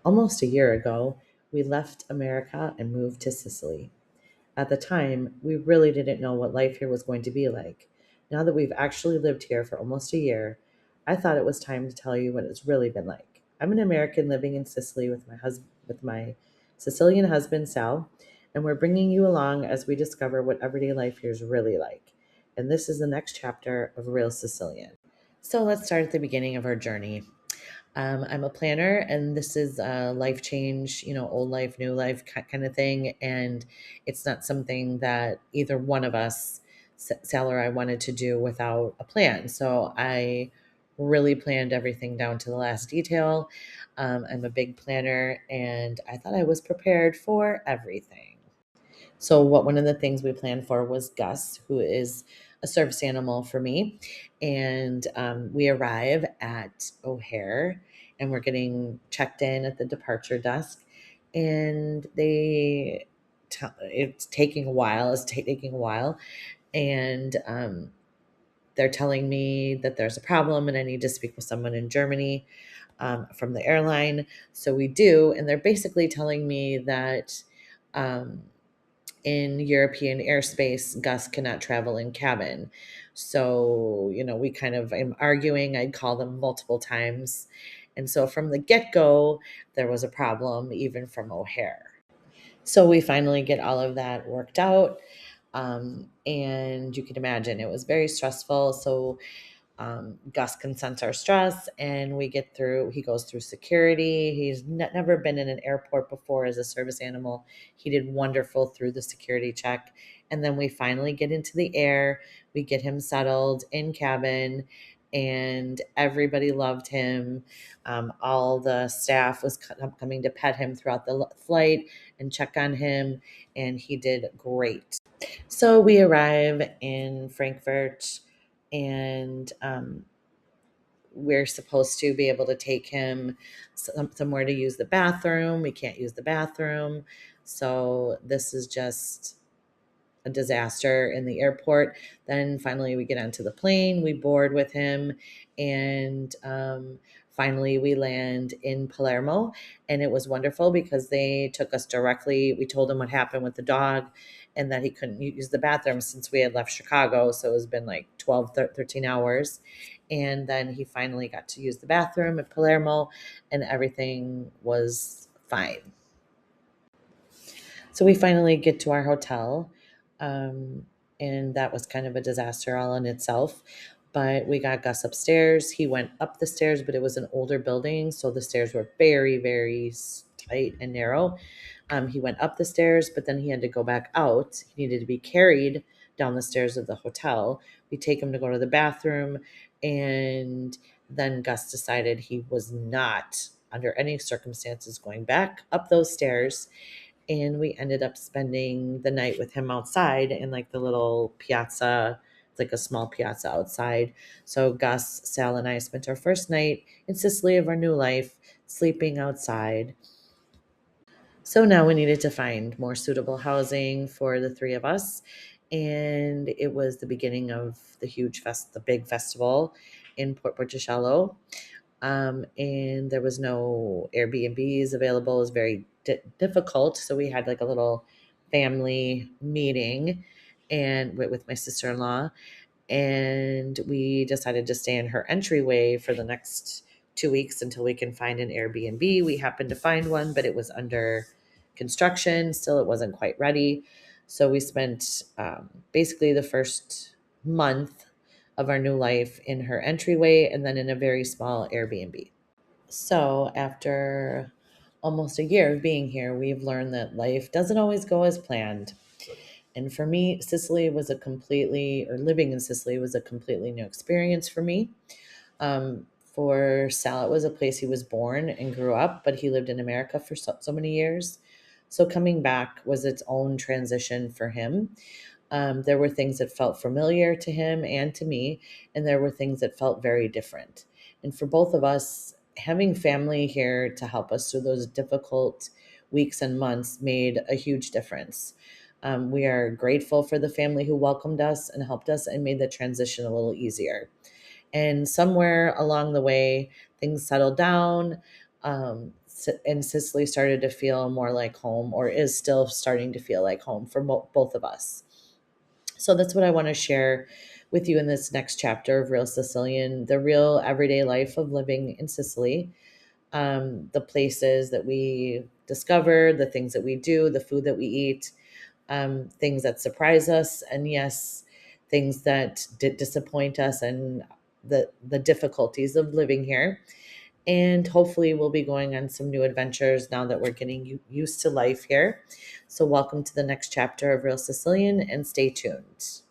Almost a year ago, we left America and moved to Sicily. At the time, we really didn't know what life here was going to be like. Now that we've actually lived here for almost a year, I thought it was time to tell you what it's really been like. I'm an American living in Sicily with my Sicilian husband Sal, and we're bringing you along as we discover what everyday life here is really like. And this is the next chapter of Real Sicilian. So let's start at the beginning of our journey. I'm a planner, and this is a life change, old life, new life kind of thing. And it's not something that either one of us, Sal or I, wanted to do without a plan. So I really planned everything down to the last detail. I'm a big planner, and I thought I was prepared for everything. So, one of the things we planned for was Gus, who is a service animal for me. And we arrive at O'Hare and we're getting checked in at the departure desk. And it's taking a while, taking a while. And they're telling me that there's a problem and I need to speak with someone in Germany from the airline. So we do. And they're basically telling me that. In European airspace, Gus cannot travel in cabin. So, we kind of, I'm arguing. I'd call them multiple times. And so from the get go, there was a problem, even from O'Hare. So we finally get all of that worked out. And you can imagine it was very stressful. So Gus can sense our stress and he goes through security. He's never been in an airport before as a service animal. He did wonderful through the security check. And then we finally get into the air. We get him settled in cabin and everybody loved him. All the staff was coming to pet him throughout the flight and check on him. And he did great. So we arrive in Frankfurt and we're supposed to be able to take him somewhere to use the bathroom. We can't use the bathroom. So this is just a disaster in the airport. Then finally we get onto the plane, we board with him, and finally we land in Palermo. And it was wonderful because they took us directly. We told him what happened with the dog and that he couldn't use the bathroom since we had left Chicago. So it's been like 12, 13 hours. And then he finally got to use the bathroom at Palermo and everything was fine. So we finally get to our hotel, and that was kind of a disaster all in itself. But we got Gus upstairs. He went up the stairs, but it was an older building, so the stairs were very, very tight and narrow. He went up the stairs, but then he had to go back out. He needed to be carried down the stairs of the hotel. We take him to go to the bathroom, and then Gus decided he was not, under any circumstances, going back up those stairs, and we ended up spending the night with him outside in like the little piazza. It's like a small piazza outside. So Gus, Sal, and I spent our first night in Sicily of our new life sleeping outside. So now we needed to find more suitable housing for the three of us. And it was the beginning of the big festival in Port Portocello. And there was no Airbnbs available. It was very difficult. So we had like a little family meeting and with my sister-in-law, and we decided to stay in her entryway for the next 2 weeks until we can find an Airbnb. We happened to find one, but it was under construction. Still, it wasn't quite ready. So we spent basically the first month of our new life in her entryway and then in a very small Airbnb. So after almost a year of being here, we've learned that life doesn't always go as planned. And for me, living in Sicily was a completely new experience for me. For Sal, it was a place he was born and grew up, but he lived in America for so many years. So coming back was its own transition for him. There were things that felt familiar to him and to me, and there were things that felt very different. And for both of us, having family here to help us through those difficult weeks and months made a huge difference. We are grateful for the family who welcomed us and helped us and made the transition a little easier. And somewhere along the way, things settled down. and Sicily started to feel more like home, or is still starting to feel like home for both of us. So that's what I want to share with you in this next chapter of Real Sicilian, the real everyday life of living in Sicily, the places that we discover, the things that we do, the food that we eat, things that surprise us, and yes, things that did disappoint us, and the difficulties of living here. And hopefully, we'll be going on some new adventures now that we're getting used to life here. So, welcome to the next chapter of Real Sicilian, and stay tuned.